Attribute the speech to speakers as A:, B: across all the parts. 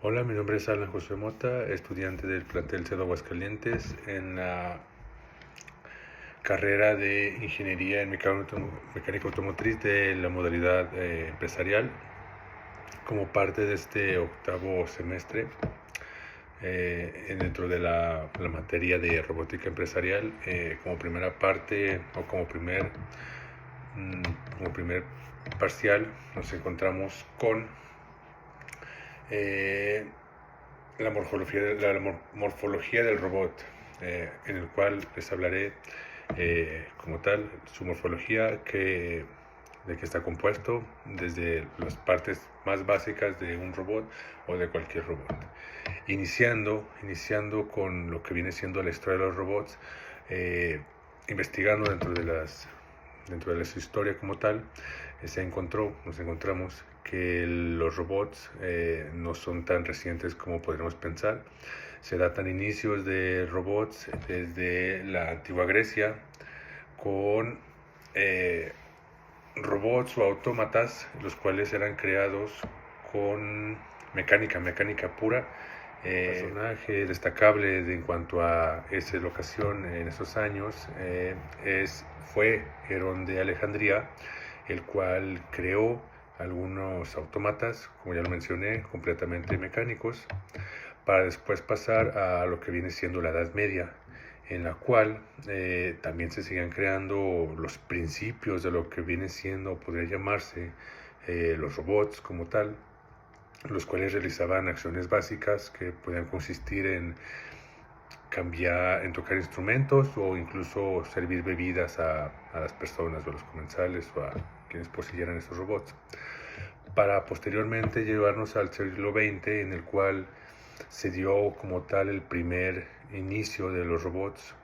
A: Hola, mi nombre es Alan José Mota, estudiante del plantel CEDO Aguascalientes en la carrera de Ingeniería en Mecánica Automotriz de la modalidad empresarial. Como parte de este octavo semestre, dentro de la materia de robótica empresarial, como primera parte o como primer parcial, nos encontramos con eh, la morfología del robot, en el cual les hablaré como tal su morfología, de qué está compuesto, desde las partes más básicas de un robot o de cualquier robot. Iniciando con lo que viene siendo la historia de los robots, investigando dentro de su historia como tal, nos encontramos que los robots no son tan recientes como podríamos pensar. Se datan inicios de robots desde la antigua Grecia, con robots o autómatas, los cuales eran creados con mecánica pura. Personaje destacable en cuanto a esa locación en esos años fue Herón de Alejandría, el cual creó algunos autómatas, como ya lo mencioné, completamente mecánicos, para después pasar a lo que viene siendo la Edad Media, en la cual también se siguen creando los principios de lo que viene siendo, podría llamarse, los robots como tal, los cuales realizaban acciones básicas que podían consistir en tocar instrumentos o incluso servir bebidas a las personas o a los comensales o a quienes poseyeran esos robots, para posteriormente llevarnos al siglo XX, en el cual se dio como tal el primer inicio de los robots,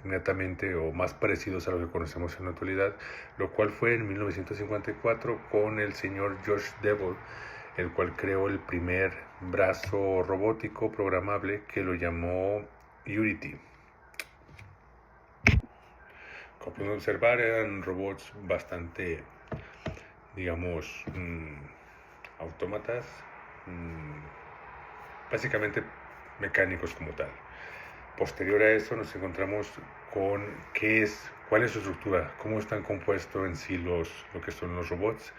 A: netamente o más parecidos a lo que conocemos en la actualidad, lo cual fue en 1954 con el señor George Devol, el cual creó el primer brazo robótico programable que lo llamó Unity. Como pueden observar, eran robots bastante, digamos, autómatas, básicamente mecánicos como tal. Posterior a eso nos encontramos con cuál es su estructura, cómo están compuestos en sí lo que son los robots.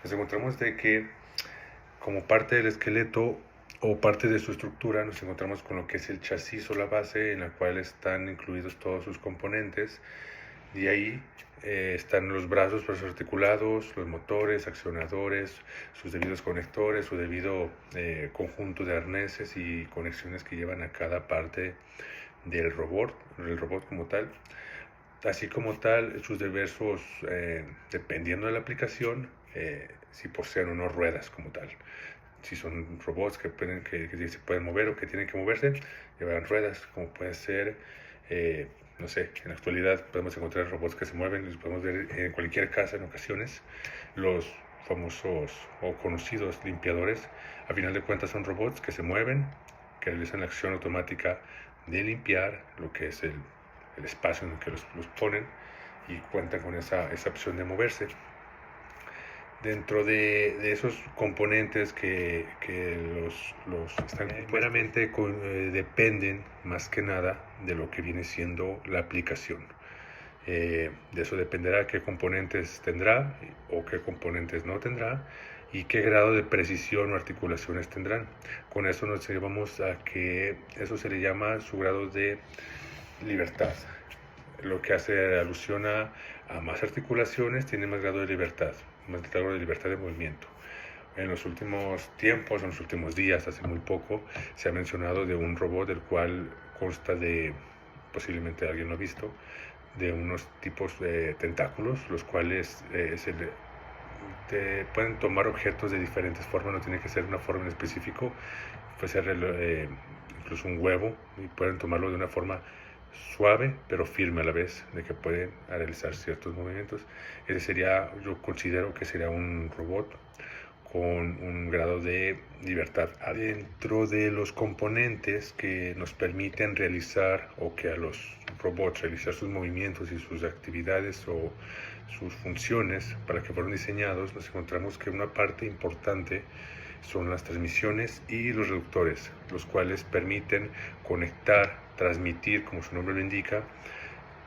A: Nos encontramos de que como parte del esqueleto o parte de su estructura nos encontramos con lo que es el chasis o la base, en la cual están incluidos todos sus componentes. De ahí están los brazos articulados, los motores, accionadores, sus debidos conectores, su debido conjunto de arneses y conexiones que llevan a cada parte del robot como tal. Así como tal, sus diversos, dependiendo de la aplicación, si poseen o no ruedas como tal. Si son robots que se pueden mover o que tienen que moverse, llevarán ruedas, como puede ser, no sé, en la actualidad podemos encontrar robots que se mueven, los podemos ver en cualquier casa en ocasiones. Los famosos o conocidos limpiadores, a final de cuentas, son robots que se mueven, que realizan la acción automática de limpiar lo que es el espacio en el que los ponen, y cuentan con esa opción de moverse. Dentro de esos componentes que los están meramente dependen más que nada de lo que viene siendo la aplicación. De eso dependerá qué componentes tendrá o qué componentes no tendrá y qué grado de precisión o articulaciones tendrán. Con eso nos llevamos a que eso se le llama su grado de libertad, lo que hace alusión a más articulaciones tiene más grado de libertad, más grado de libertad de movimiento. En los últimos tiempos, en los últimos días, hace muy poco, se ha mencionado de un robot el cual consta de, posiblemente alguien lo ha visto, de unos tipos de tentáculos, los cuales pueden tomar objetos de diferentes formas, no tiene que ser una forma en específico, puede ser incluso un huevo, y pueden tomarlo de una forma suave pero firme a la vez, de que pueden realizar ciertos movimientos. Ese sería, yo considero que sería un robot con un grado de libertad adentro de los componentes que nos permiten realizar, o que a los robots realizar sus movimientos y sus actividades o sus funciones para que fueron diseñados. Nos encontramos que una parte importante son las transmisiones y los reductores, los cuales permiten conectar, transmitir, como su nombre lo indica,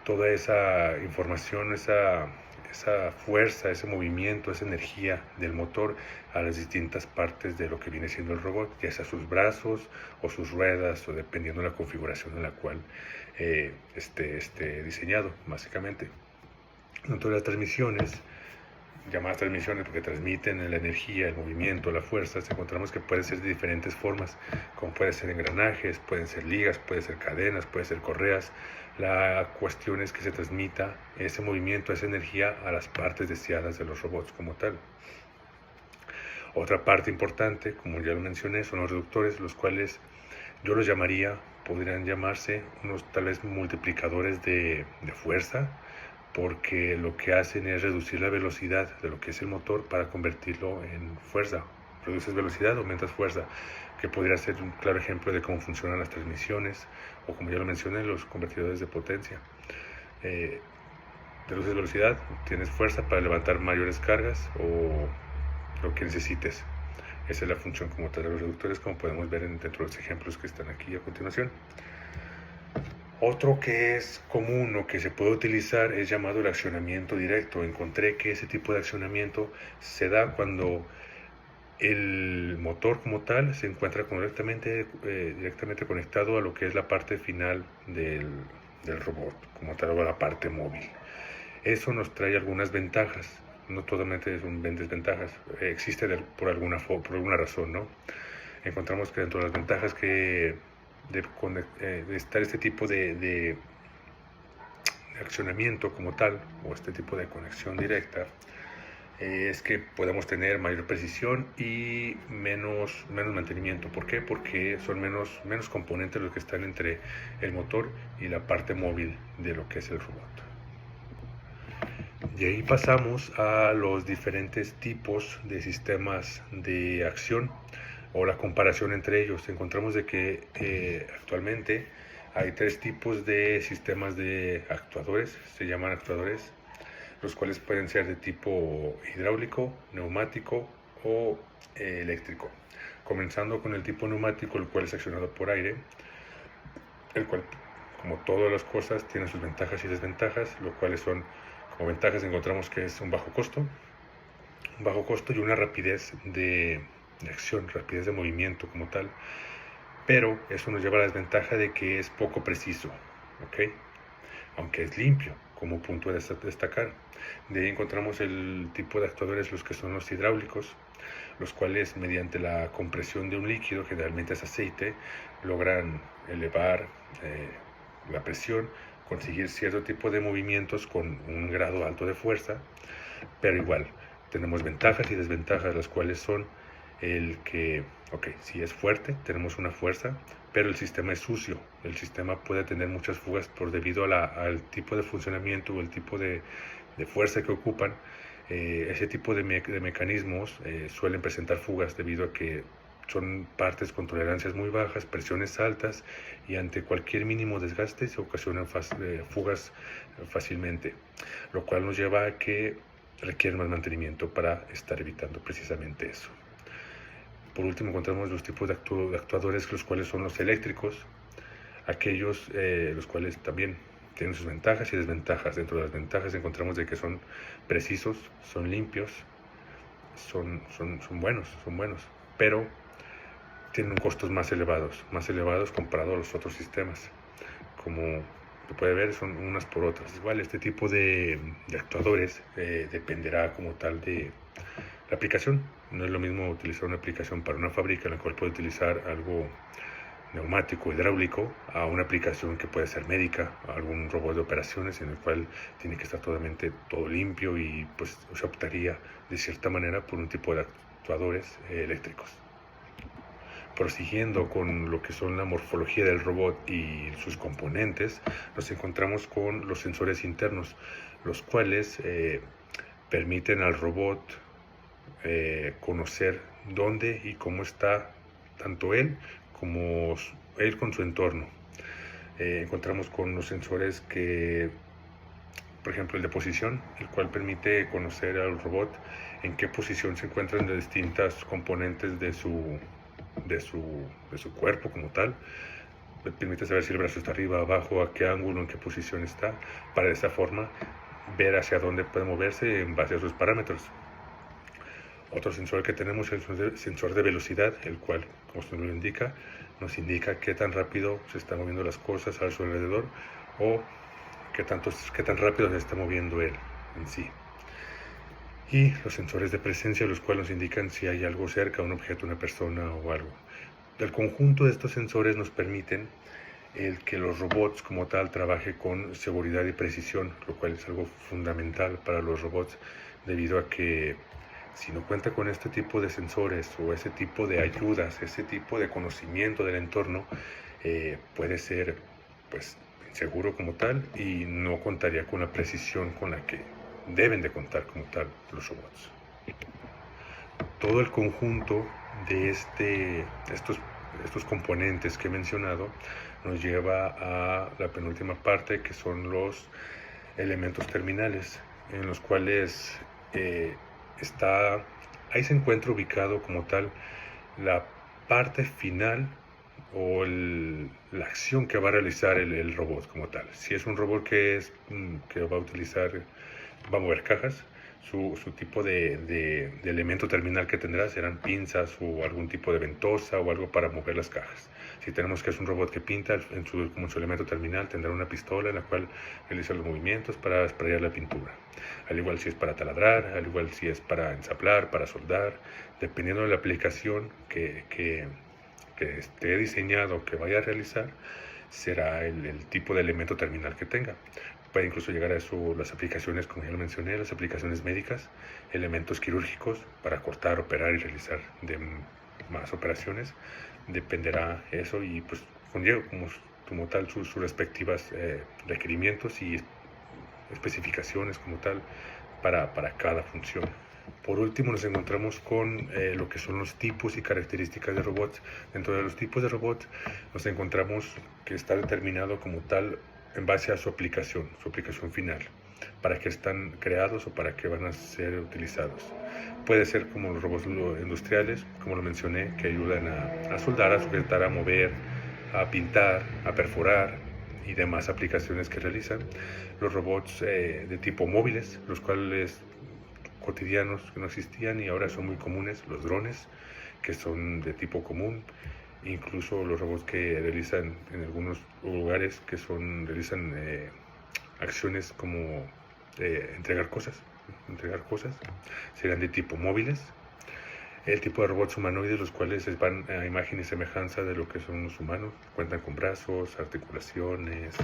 A: toda esa información, esa fuerza, ese movimiento, esa energía del motor a las distintas partes de lo que viene siendo el robot, ya sea sus brazos o sus ruedas, o dependiendo de la configuración en la cual esté diseñado, básicamente. Dentro de las transmisiones, llamadas transmisiones porque transmiten la energía, el movimiento, la fuerza, encontramos que puede ser de diferentes formas, como pueden ser engranajes, pueden ser ligas, pueden ser cadenas, pueden ser correas. La cuestión es que se transmita ese movimiento, esa energía a las partes deseadas de los robots como tal. Otra parte importante, como ya lo mencioné, son los reductores, los cuales yo los llamaría, podrían llamarse unos tal vez multiplicadores de fuerza, porque lo que hacen es reducir la velocidad de lo que es el motor para convertirlo en fuerza. Reduces velocidad, aumentas fuerza, que podría ser un claro ejemplo de cómo funcionan las transmisiones, o como ya lo mencioné, los convertidores de potencia. Reduces velocidad, tienes fuerza para levantar mayores cargas o lo que necesites. Esa es la función como tal de los reductores, como podemos ver dentro de los ejemplos que están aquí a continuación. Otro que es común o que se puede utilizar es llamado el accionamiento directo. Encontré que ese tipo de accionamiento se da cuando el motor como tal se encuentra directamente conectado a lo que es la parte final del robot, como tal, o a la parte móvil. Eso nos trae algunas ventajas, no totalmente son desventajas, existe por alguna razón, ¿no? Encontramos que dentro de las ventajas de estar este tipo de accionamiento como tal, o este tipo de conexión directa, es que podemos tener mayor precisión y menos mantenimiento. ¿Por qué? Porque son menos componentes los que están entre el motor y la parte móvil de lo que es el robot. De ahí pasamos a los diferentes tipos de sistemas de acción o la comparación entre ellos. Encontramos de que actualmente hay 3 tipos de sistemas de actuadores, se llaman actuadores, los cuales pueden ser de tipo hidráulico, neumático o eléctrico. Comenzando con el tipo neumático, el cual es accionado por aire, el cual, como todas las cosas, tiene sus ventajas y desventajas, lo cuales son, como ventajas encontramos que es un bajo costo y una rapidez de acción, rapidez de movimiento como tal, pero eso nos lleva a la desventaja de que es poco preciso, ¿ok? Aunque es limpio, como punto de destacar. De ahí encontramos el tipo de actuadores, los que son los hidráulicos, los cuales mediante la compresión de un líquido, generalmente es aceite, logran elevar la presión, conseguir cierto tipo de movimientos con un grado alto de fuerza, pero igual tenemos ventajas y desventajas, las cuales son el que, si es fuerte, tenemos una fuerza, pero el sistema es sucio. El sistema puede tener muchas fugas debido al tipo de funcionamiento o el tipo de fuerza que ocupan. Ese tipo de mecanismos suelen presentar fugas debido a que son partes con tolerancias muy bajas, presiones altas, y ante cualquier mínimo desgaste se ocasionan fugas fácilmente, lo cual nos lleva a que requieren más mantenimiento para estar evitando precisamente eso. Por último encontramos los tipos de actuadores, los cuales son los eléctricos, aquellos los cuales también tienen sus ventajas y desventajas. Dentro de las ventajas encontramos de que son precisos, son limpios, son buenos, pero tienen costos más elevados comparado a los otros sistemas. Como se puede ver, son unas por otras. Igual este tipo de actuadores dependerá como tal de la aplicación. No es lo mismo utilizar una aplicación para una fábrica en la cual puede utilizar algo neumático, hidráulico, a una aplicación que puede ser médica, algún robot de operaciones en el cual tiene que estar totalmente todo limpio, y pues se optaría de cierta manera por un tipo de actuadores eléctricos. Prosiguiendo con lo que son la morfología del robot y sus componentes, nos encontramos con los sensores internos, los cuales permiten al robot conocer dónde y cómo está tanto él como él con su entorno. Encontramos con los sensores que, por ejemplo, el de posición, el cual permite conocer al robot en qué posición se encuentran las distintas componentes de su cuerpo como tal. Le permite saber si el brazo está arriba, abajo, a qué ángulo, en qué posición está, para de esa forma ver hacia dónde puede moverse en base a sus parámetros. Otro sensor que tenemos es el sensor de velocidad, el cual, como su nombre lo indica, nos indica qué tan rápido se están moviendo las cosas a su alrededor o qué tan rápido se está moviendo él en sí. Y los sensores de presencia, los cuales nos indican si hay algo cerca, un objeto, una persona o algo. El conjunto de estos sensores nos permiten el que los robots como tal trabaje con seguridad y precisión, lo cual es algo fundamental para los robots, debido a que si no cuenta con este tipo de sensores o ese tipo de ayudas, ese tipo de conocimiento del entorno, puede ser pues inseguro como tal y no contaría con la precisión con la que deben de contar como tal los robots. Todo el conjunto de estos componentes que he mencionado nos lleva a la penúltima parte, que son los elementos terminales, en los cuales ahí se encuentra ubicado como tal la parte final o la acción que va a realizar el robot como tal. Si es un robot que va a mover cajas, su tipo de elemento terminal que tendrá serán pinzas o algún tipo de ventosa o algo para mover las cajas. Si tenemos que es un robot que pinta, como su elemento terminal tendrá una pistola en la cual realiza los movimientos para sprayar la pintura. Al igual si es para taladrar, al igual si es para ensamblar, para soldar, dependiendo de la aplicación que esté diseñado, que vaya a realizar, será el tipo de elemento terminal que tenga. Puede incluso llegar a eso las aplicaciones, como ya lo mencioné, las aplicaciones médicas, elementos quirúrgicos para cortar, operar y realizar más operaciones. Dependerá eso y pues conlleva como tal sus respectivas requerimientos y especificaciones como tal para cada función. Por último nos encontramos con lo que son los tipos y características de robots. Dentro de los tipos de robots nos encontramos que está determinado como tal en base a su aplicación final, para qué están creados o para qué van a ser utilizados. Puede ser como los robots industriales, como lo mencioné, que ayudan a soldar, a sujetar, a mover, a pintar, a perforar y demás aplicaciones que realizan. Los robots de tipo móviles, los cuales cotidianos que no existían y ahora son muy comunes, los drones, que son de tipo común, incluso los robots que realizan en algunos lugares realizan acciones como entregar cosas, serán de tipo móviles. El tipo de robots humanoides, los cuales van a imagen y semejanza de lo que son los humanos, cuentan con brazos, articulaciones,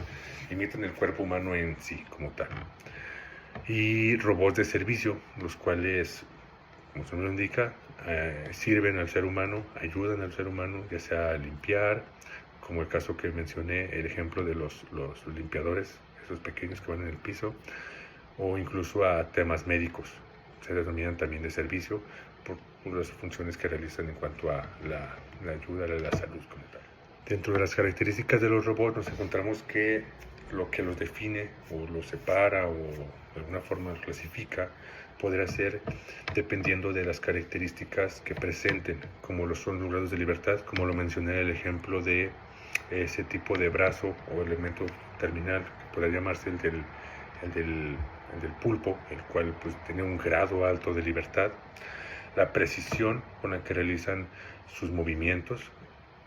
A: imitan el cuerpo humano en sí como tal. Y robots de servicio, los cuales, como su nombre lo indica, sirven al ser humano, ayudan al ser humano, ya sea a limpiar, como el caso que mencioné, el ejemplo de los limpiadores, esos pequeños que van en el piso, o incluso a temas médicos, se denominan también de servicio por las funciones que realizan en cuanto a la ayuda a la salud como tal. Dentro de las características de los robots nos encontramos que lo que los define o los separa o de alguna forma los clasifica podrá ser dependiendo de las características que presenten, como lo son los grados de libertad, como lo mencioné en el ejemplo de ese tipo de brazo o elemento terminal, que podría llamarse el del pulpo, el cual pues tiene un grado alto de libertad, la precisión con la que realizan sus movimientos,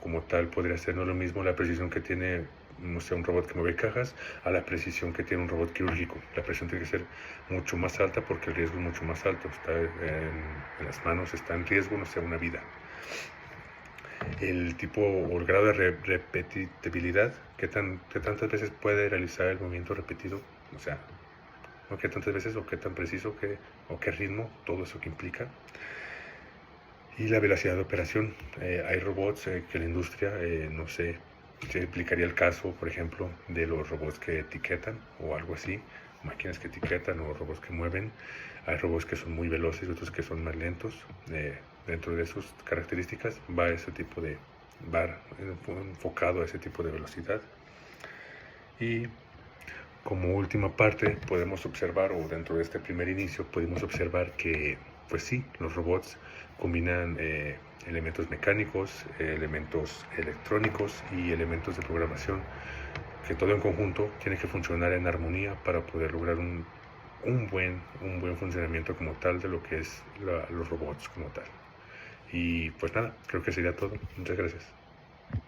A: como tal podría ser no lo mismo la precisión que tiene no sé, un robot que mueve cajas a la precisión que tiene un robot quirúrgico. La precisión tiene que ser mucho más alta porque el riesgo es mucho más alto. Está en las manos, está en riesgo, no sé, una vida. El tipo o el grado de repetibilidad, qué tantas veces puede realizar el movimiento repetido, o sea, ¿no? Qué tantas veces o qué tan preciso o qué ritmo, todo eso que implica. Y la velocidad de operación. Hay robots que la industria, no sé, se explicaría el caso, por ejemplo, de los robots que etiquetan o algo así, máquinas que etiquetan o robots que mueven. Hay robots que son muy veloces y otros que son más lentos. Dentro de sus características va enfocado a ese tipo de velocidad. Y como última parte podemos observar, o dentro de este primer inicio podemos observar que pues sí, los robots combinan elementos mecánicos, elementos electrónicos y elementos de programación, que todo en conjunto tiene que funcionar en armonía para poder lograr un buen funcionamiento como tal de lo que es los robots como tal. Y pues nada, creo que sería todo. Muchas gracias.